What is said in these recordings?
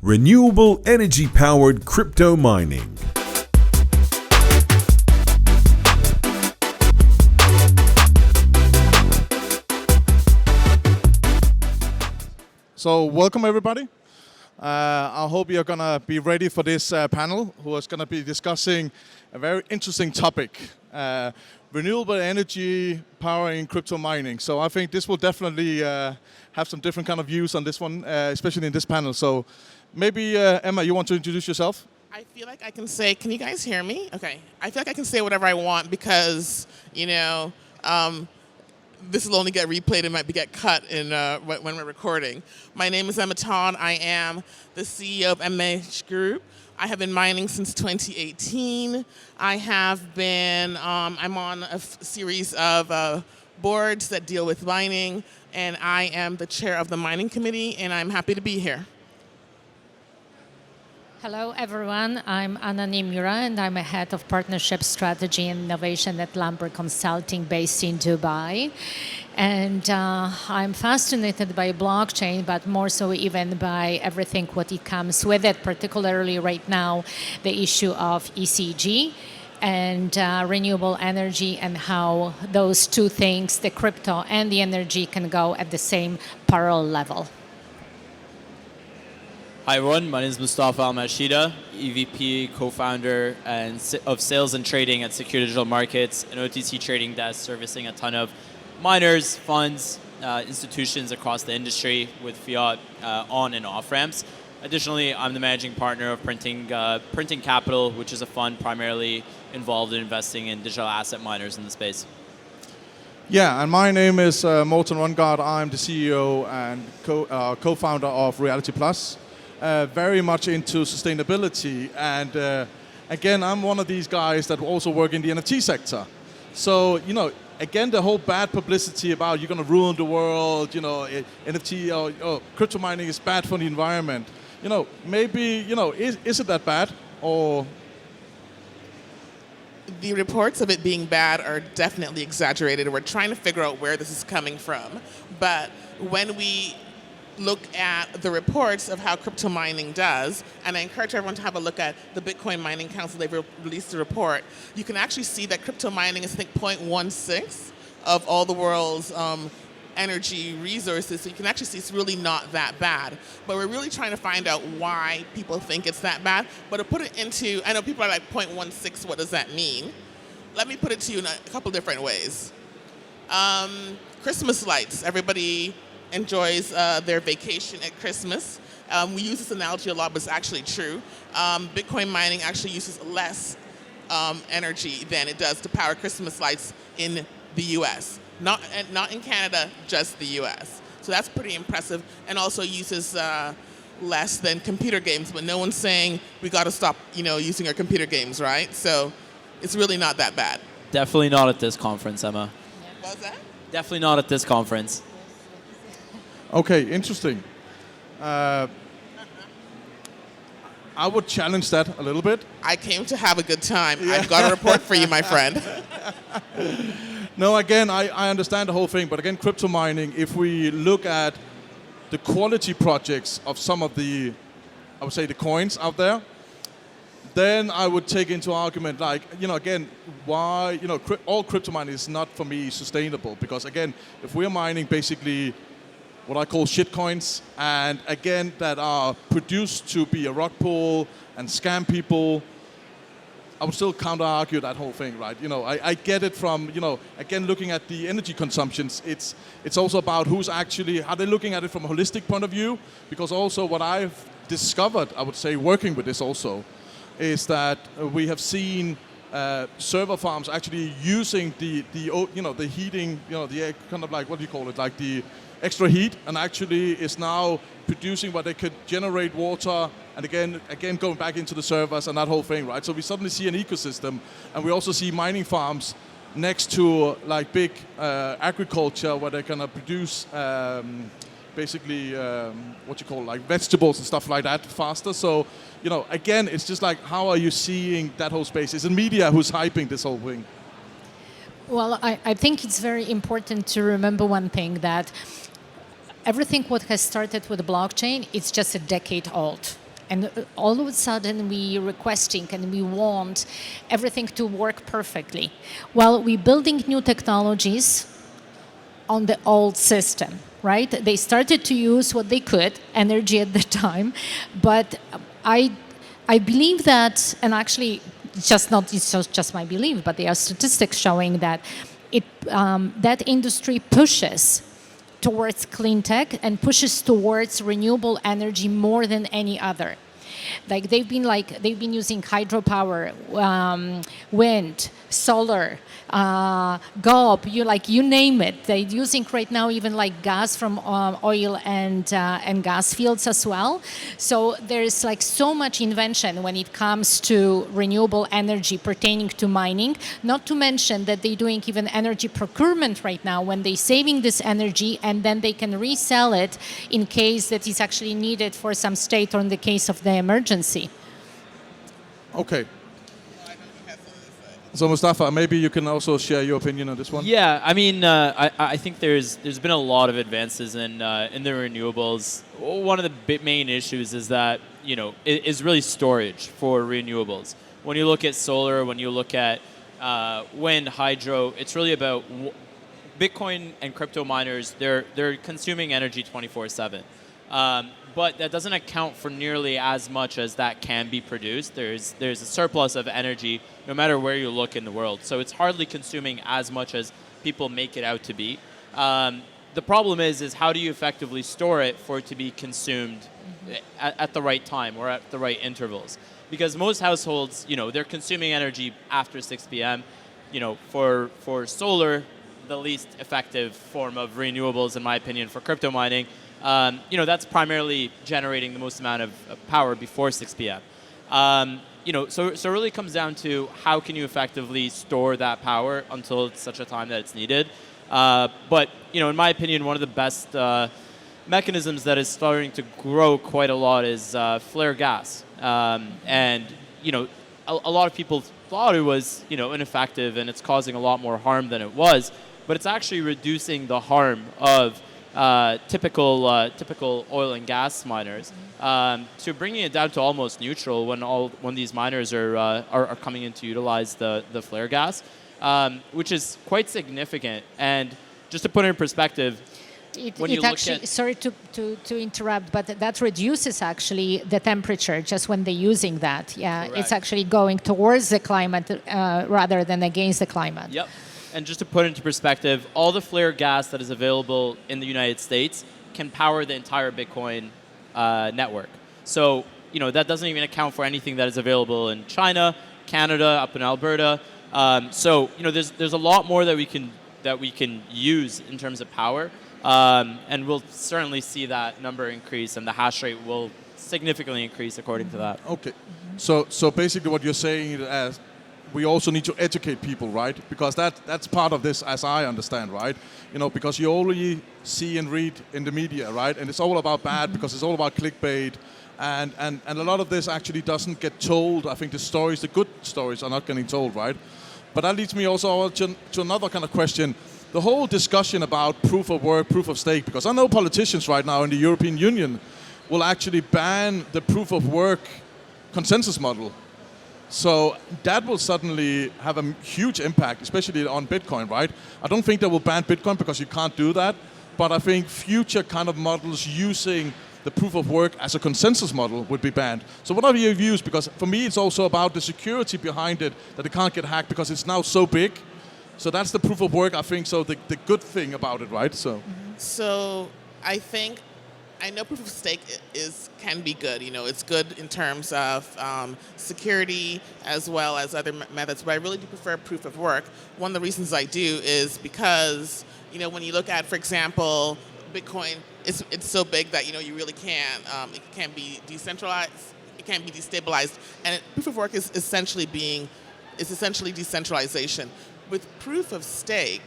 renewable energy-powered crypto mining. So welcome everybody. I hope you're gonna be ready for this panel, who is gonna be discussing a very interesting topic, renewable energy powering crypto mining. So I think this will definitely have some different kind of views on this one, especially in this panel. So maybe Emma, you want to introduce yourself? I feel like I can say, can you guys hear me? Okay. I feel like I can say whatever I want because, you know, this will only get replayed and might get cut in, when we're recording. My name is Emma Todd. I am the CEO of MH Group. I have been mining since 2018. I have been, I'm on a series of boards that deal with mining, and I am the chair of the mining committee, and I'm happy to be here. Hello, everyone. I'm Niemira, and I'm a head of partnership strategy and innovation at Lambert Consulting based in Dubai. And I'm fascinated by blockchain, but more so even by everything what it comes with it, particularly right now, the issue of ECG and renewable energy and how those two things, the crypto and the energy, can go at the same parallel level. Hi everyone, my name is Mostafa Al-Mashita, EVP, co-founder of sales and trading at Secure Digital Markets, an OTC trading desk servicing a ton of miners, funds, institutions across the industry with fiat on and off ramps. Additionally, I'm the managing partner of Printing Capital, which is a fund primarily involved in investing in digital asset miners in the space. Yeah, and my name is Morten Rongaard. I'm the CEO and co-founder of Reality Plus. Very much into sustainability, and again, I'm one of these guys that also work in the NFT sector. So, you know, again, the whole bad publicity about you're going to ruin the world, you know, NFT or crypto mining is bad for the environment. You know, maybe, you know, is it that bad, or? The reports of it being bad are definitely exaggerated. We're trying to figure out where this is coming from. But when we look at the reports of how crypto mining does, and I encourage everyone to have a look at the Bitcoin Mining Council. They've released a report. You can actually see that crypto mining is, I think, 0.16 of all the world's energy resources. So you can actually see it's really not that bad. But we're really trying to find out why people think it's that bad. But to put it into, I know people are like 0.16, what does that mean? Let me put it to you in a couple different ways. Christmas lights. Everybody enjoys their vacation at Christmas. We use this analogy a lot, but it's actually true. Bitcoin mining actually uses less energy than it does to power Christmas lights in the US. Not in Canada, just the US. So that's pretty impressive, and also uses less than computer games, but no one's saying we got to stop, you know, using our computer games, right? So it's really not that bad. Definitely not at this conference, Emma. What was that? Definitely not at this conference. Okay, interesting. I would challenge that a little bit. I came to have a good time. Yeah. I've got a report for you, my friend. No, again, I understand the whole thing, but again, crypto mining, if we look at the quality projects of some of the, I would say, the coins out there, then I would take into argument, like, you know, again, why, you know, all crypto mining is not, for me, sustainable. Because, again, if we're mining basically what I call shitcoins, and again, that are produced to be a rug pull and scam people, I would still counter-argue that whole thing, right? You know, I get it from, you know, again, looking at the energy consumptions, it's also about who's actually, are they looking at it from a holistic point of view? Because also what I've discovered, I would say, working with this also, is that we have seen server farms actually using the you know, the heating, you know, the kind of like, what do you call it, like the extra heat, and actually is now producing what they could generate water, and again going back into the servers and that whole thing, right? So we suddenly see an ecosystem, and we also see mining farms next to like big agriculture where they're gonna produce basically what you call like vegetables and stuff like that faster. So, you know, again, it's just like, how are you seeing that whole space? Is it media who's hyping this whole thing? Well, I think it's very important to remember one thing, that everything what has started with blockchain, it's just a decade old. And all of a sudden we requesting and we want everything to work perfectly. Well, we're building new technologies on the old system, right? They started to use what they could, energy at the time, but I believe that, and actually it's just my belief, but there are statistics showing that that industry pushes towards clean tech and pushes towards renewable energy more than any other. They've been using hydropower, wind, solar, GOP, you name it. They're using right now even like gas from oil and gas fields as well. So there's like so much invention when it comes to renewable energy pertaining to mining. Not to mention that they're doing even energy procurement right now when they're saving this energy and then they can resell it in case that it's actually needed for some state or in the case of the emergency. Okay. So Mostafa, maybe you can also share your opinion on this one. Yeah, I mean, I think there's been a lot of advances in the renewables. One of the main issues is that is really storage for renewables. When you look at solar, when you look at wind, hydro, it's really about Bitcoin and crypto miners. They're consuming energy 24/7. But that doesn't account for nearly as much as that can be produced. There's a surplus of energy no matter where you look in the world. So it's hardly consuming as much as people make it out to be. The problem is how do you effectively store it for it to be consumed at the right time or at the right intervals? Because most households, they're consuming energy after 6 p.m. For solar, the least effective form of renewables, in my opinion, for crypto mining, that's primarily generating the most amount of power before 6 p.m. So it really comes down to how can you effectively store that power until such a time that it's needed. But in my opinion, one of the best mechanisms that is starting to grow quite a lot is flare gas. And a lot of people thought it was ineffective and it's causing a lot more harm than it was. But it's actually reducing the harm of typical oil and gas miners, to bringing it down to almost neutral when these miners are coming in to utilize the flare gas, which is quite significant. And just to put it in perspective, sorry to interrupt, but that reduces actually the temperature just when they're using that. Yeah, correct. It's actually going towards the climate rather than against the climate. Yep. And just to put it into perspective, all the flare gas that is available in the United States can power the entire Bitcoin network. So, that doesn't even account for anything that is available in China, Canada, up in Alberta. So, there's a lot more that we can use in terms of power, and we'll certainly see that number increase, and the hash rate will significantly increase according to that. Okay. So basically, what you're saying is, we also need to educate people, right? Because that's part of this, as I understand, right? Because you already see and read in the media, right? And it's all about bad because it's all about clickbait. And a lot of this actually doesn't get told. I think the good stories are not getting told, right? But that leads me also to another kind of question. The whole discussion about proof of work, proof of stake, because I know politicians right now in the European Union will actually ban the proof of work consensus model. So that will suddenly have a huge impact, especially on Bitcoin, right? I don't think they will ban Bitcoin because you can't do that. But I think future kind of models using the proof of work as a consensus model would be banned. So what are your views? Because for me, it's also about the security behind it, that it can't get hacked because it's now so big. So that's the proof of work, I think, so the good thing about it, right? So I know proof of stake can be good. It's good in terms of security as well as other methods, but I really do prefer proof of work. One of the reasons I do is because, when you look at, for example, Bitcoin, it's so big that, you really can't, it can't be decentralized, it can't be destabilized, and proof of work is essentially decentralization. With proof of stake,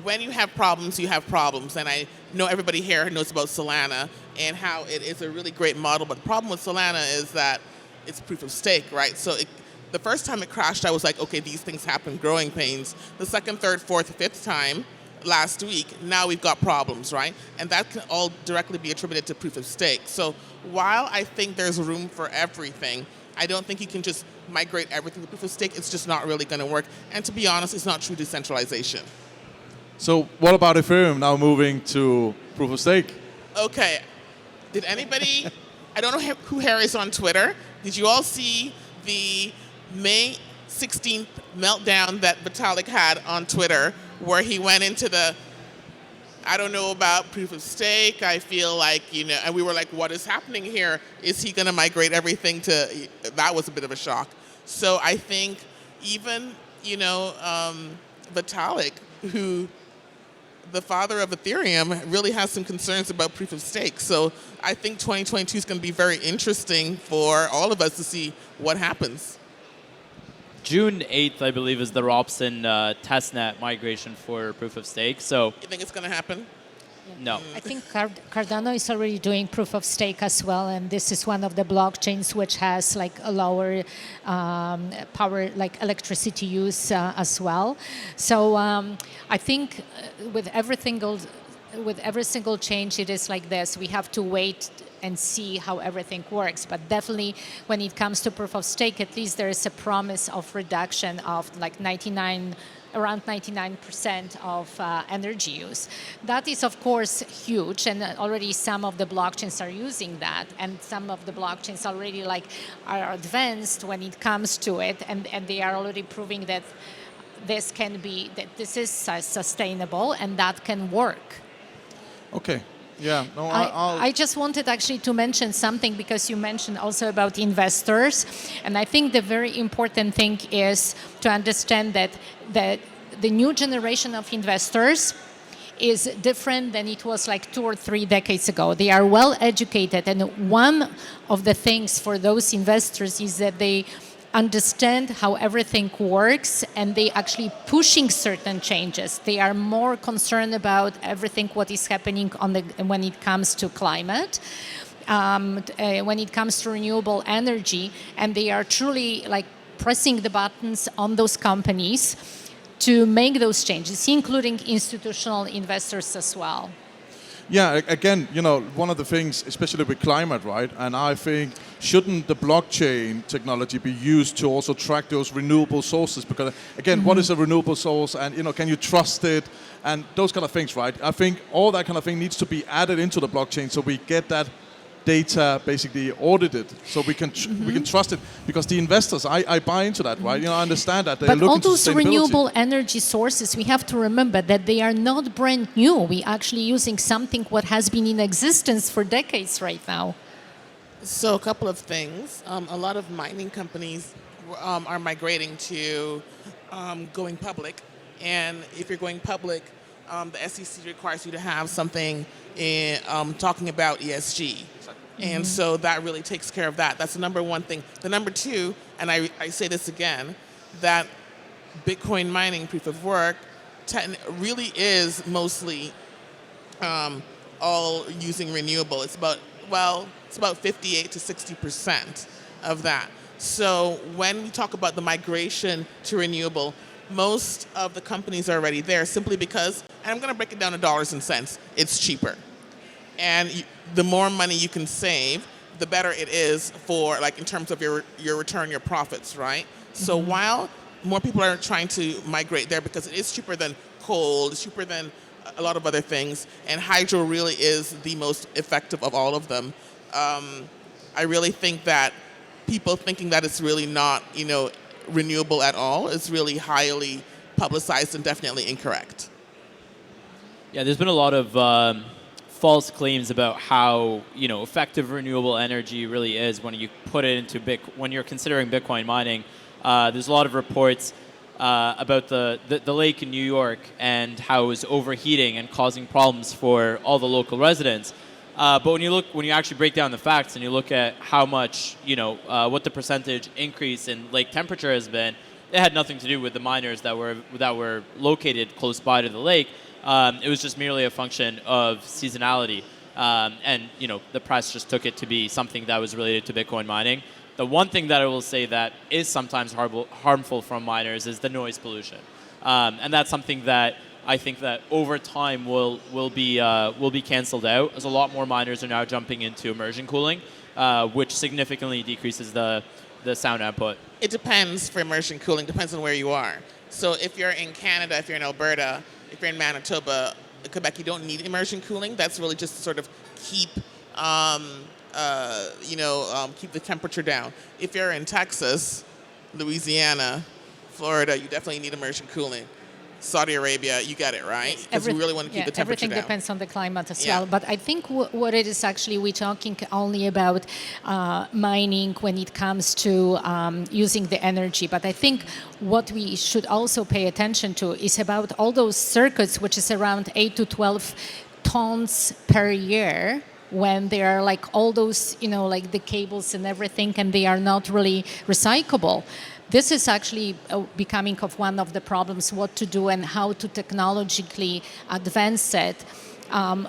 when you have problems, you have problems. And I know everybody here knows about Solana and how it is a really great model. But the problem with Solana is that it's proof of stake, right? So the first time it crashed, I was like, okay, these things happen, growing pains. The second, third, fourth, fifth time, last week, now we've got problems, right? And that can all directly be attributed to proof of stake. So while I think there's room for everything, I don't think you can just migrate everything to proof of stake. It's just not really going to work. And to be honest, it's not true decentralization. So what about Ethereum now moving to proof of stake? Okay, did anybody, I don't know who Harry's on Twitter. Did you all see the May 16th meltdown that Vitalik had on Twitter, where he went into the, I don't know about proof of stake, I feel like, and we were like, what is happening here? Is he going to migrate everything to, that was a bit of a shock. So I think even, Vitalik, who, the father of Ethereum, really has some concerns about proof of stake. So I think 2022 is going to be very interesting for all of us to see what happens. June 8th, I believe, is the Robson testnet migration for proof of stake. So You think it's going to happen? no. I think Cardano is already doing proof of stake as well, and this is one of the blockchains which has like a lower power, like electricity use as well. So I think with every single change, it is like this. We have to wait and see how everything works. But definitely, when it comes to proof of stake, at least there is a promise of reduction of like around 99% of energy use. That is, of course, huge, and already some of the blockchains are using that, and some of the blockchains already are advanced when it comes to it, and they are already proving that this is sustainable and that can work. Okay. Yeah. No, I just wanted actually to mention something, because you mentioned also about investors, and I think the very important thing is to understand that the new generation of investors is different than it was like 2 or 3 decades ago. They are well educated, and one of the things for those investors is that they understand how everything works, and they actually pushing certain changes. They are more concerned about everything what is happening when it comes to climate, when it comes to renewable energy, and they are truly like pressing the buttons on those companies to make those changes, including institutional investors as well. Yeah, again, one of the things, especially with climate, right? And I think, shouldn't the blockchain technology be used to also track those renewable sources? Because, again, what is a renewable source? And, can you trust it? And those kind of things, right? I think all that kind of thing needs to be added into the blockchain so we get that data basically audited, so we can trust it, because the investors, I buy into that, right? I understand that they're But looking all to those sustainability. renewable energy sources, we have to remember that they are not brand new. We actually using something what has been in existence for decades right now. So a couple of things. A lot of mining companies are migrating to going public. And if you're going public, the SEC requires you to have something talking about ESG. And so that really takes care of that. That's the number one thing. The number two, and I say this again, that Bitcoin mining proof of work really is mostly all using renewable. It's about 58 to 60% of that. So when we talk about the migration to renewable, most of the companies are already there simply because, and I'm going to break it down to dollars and cents, it's cheaper. And the more money you can save, the better it is for, like, in terms of your return, your profits, right? So while more people are trying to migrate there because it is cheaper than coal, it's cheaper than a lot of other things, and hydro really is the most effective of all of them, I really think that people thinking that it's really not, renewable at all is really highly publicized and definitely incorrect. Yeah, there's been a lot of false claims about how effective renewable energy really is when you put it into when you're considering Bitcoin mining. There's a lot of reports about the lake in New York and how it was overheating and causing problems for all the local residents. But when you actually break down the facts and you look at how much what the percentage increase in lake temperature has been, it had nothing to do with the miners that were located close by to the lake. It was just merely a function of seasonality, and the press just took it to be something that was related to Bitcoin mining. The one thing that I will say that is sometimes harmful from miners is the noise pollution, and that's something that I think that over time will be canceled out, as a lot more miners are now jumping into immersion cooling, which significantly decreases the sound output. It depends for immersion cooling, depends on where you are. So if you're in Canada, if you're in Alberta, if you're in Manitoba, Quebec, you don't need immersion cooling. That's really just to sort of keep, keep the temperature down. If you're in Texas, Louisiana, Florida, you definitely need immersion cooling. Saudi Arabia, you get it, right? Because we really want to keep the temperature everything down. depends on the climate as well. But I think what it is actually, we're talking only about mining when it comes to using the energy. But I think what we should also pay attention to is about all those circuits, which is around 8 to 12 tons per year, when they are like all those, like the cables and everything, and they are not really recyclable. This is actually becoming of one of the problems, what to do and how to technologically advance it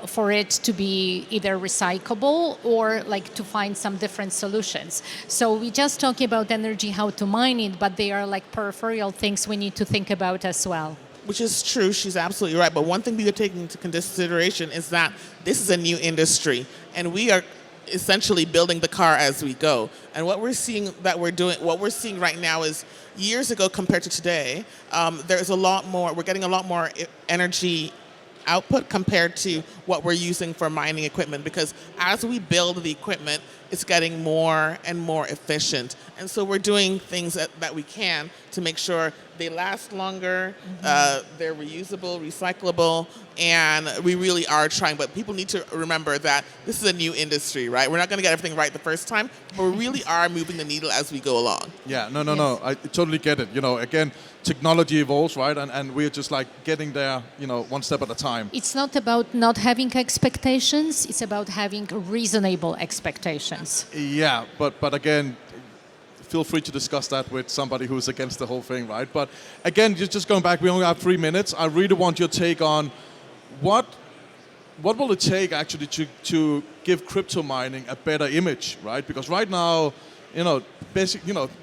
for it to be either recyclable or like to find some different solutions. So we just talking about energy, how to mine it, but they are like peripheral things we need to think about as well. Which is true, she's absolutely right. But one thing we are taking into consideration is that this is a new industry, and we are essentially building the car as we go. And what we're seeing right now is years ago compared to today, there's a lot more, we're getting a lot more energy output compared to what we're using for mining equipment, because as we build the equipment, it's getting more and more efficient. And so we're doing things that we can to make sure they last longer, they're reusable, recyclable, and we really are trying. But people need to remember that this is a new industry, right? We're not going to get everything right the first time, but we really are moving the needle as we go along. Yeah, no, I totally get it. Again, technology evolves, right? And we're just like getting there, one step at a time. It's not about not having expectations, it's about having reasonable expectations. Yeah, but again, feel free to discuss that with somebody who's against the whole thing, right? But again, just going back, we only have 3 minutes. I really want your take on what will it take actually to give crypto mining a better image, right? Because right now,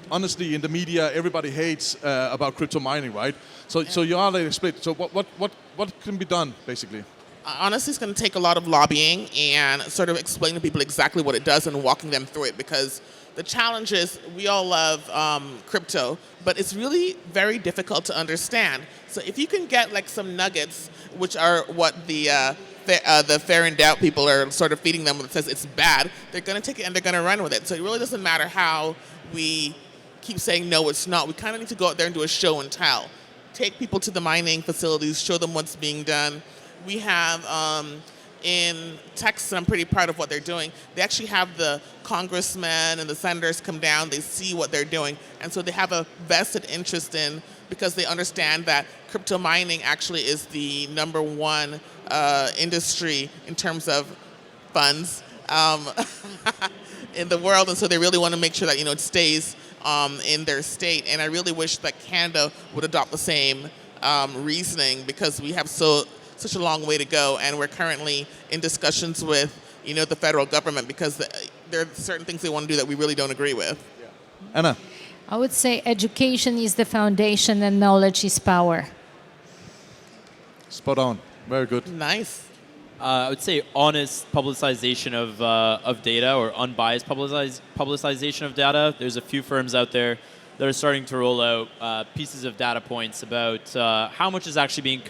honestly, in the media, everybody hates about crypto mining, right? So you are like split. So what can be done, basically? Honestly, it's going to take a lot of lobbying and sort of explaining to people exactly what it does and walking them through it, because the challenge is we all love crypto, but it's really very difficult to understand. So if you can get like some nuggets, which are what the fair and doubt people are sort of feeding them when it says it's bad, they're going to take it and they're going to run with it. So it really doesn't matter how we keep saying, no, it's not. We kind of need to go out there and do a show and tell. Take people to the mining facilities, show them what's being done. We have in Texas, I'm pretty proud of what they're doing. They actually have the congressmen and the senators come down, they see what they're doing, and so they have a vested interest in, because they understand that crypto mining actually is the #1 industry in terms of funds in the world, and so they really want to make sure that it stays in their state. And I really wish that Canada would adopt the same reasoning, because we have such a long way to go, and we're currently in discussions with the federal government, because there are certain things they want to do that we really don't agree with. Yeah. Anna? I would say education is the foundation and knowledge is power. Spot on. Very good. Nice. I would say honest publicization of data, or unbiased publicization of data. There's a few firms out there that are starting to roll out pieces of data points about how much is actually being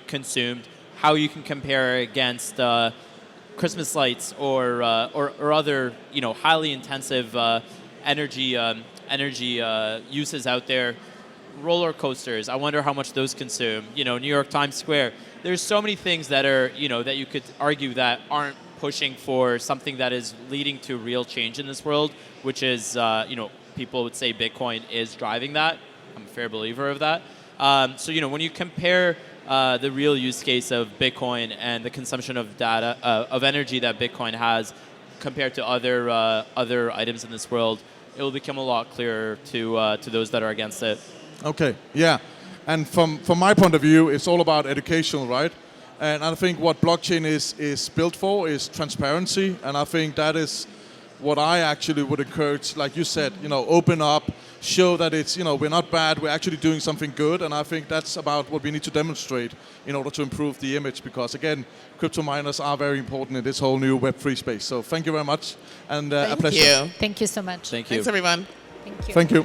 consumed, how you can compare against Christmas lights or other highly intensive energy uses out there. Roller coasters, I wonder how much those consume. New York Times Square. There's so many things that are that you could argue that aren't pushing for something that is leading to real change in this world, which is people would say Bitcoin is driving that. I'm a fair believer of that. So when you compare the real use case of Bitcoin and the consumption of data of energy that Bitcoin has compared to other items in this world, it will become a lot clearer to those that are against it. Okay, yeah. And from my point of view, it's all about education, right? And I think what blockchain is built for is transparency, and I think that is what I actually would encourage, like you said, open up, show that it's, we're not bad, we're actually doing something good. And I think that's about what we need to demonstrate in order to improve the image. Because again, crypto miners are very important in this whole new Web3 space. So thank you very much, and a pleasure. Thank you. Thank you so much. Thank you. Thanks, everyone. Thank you. Thank you.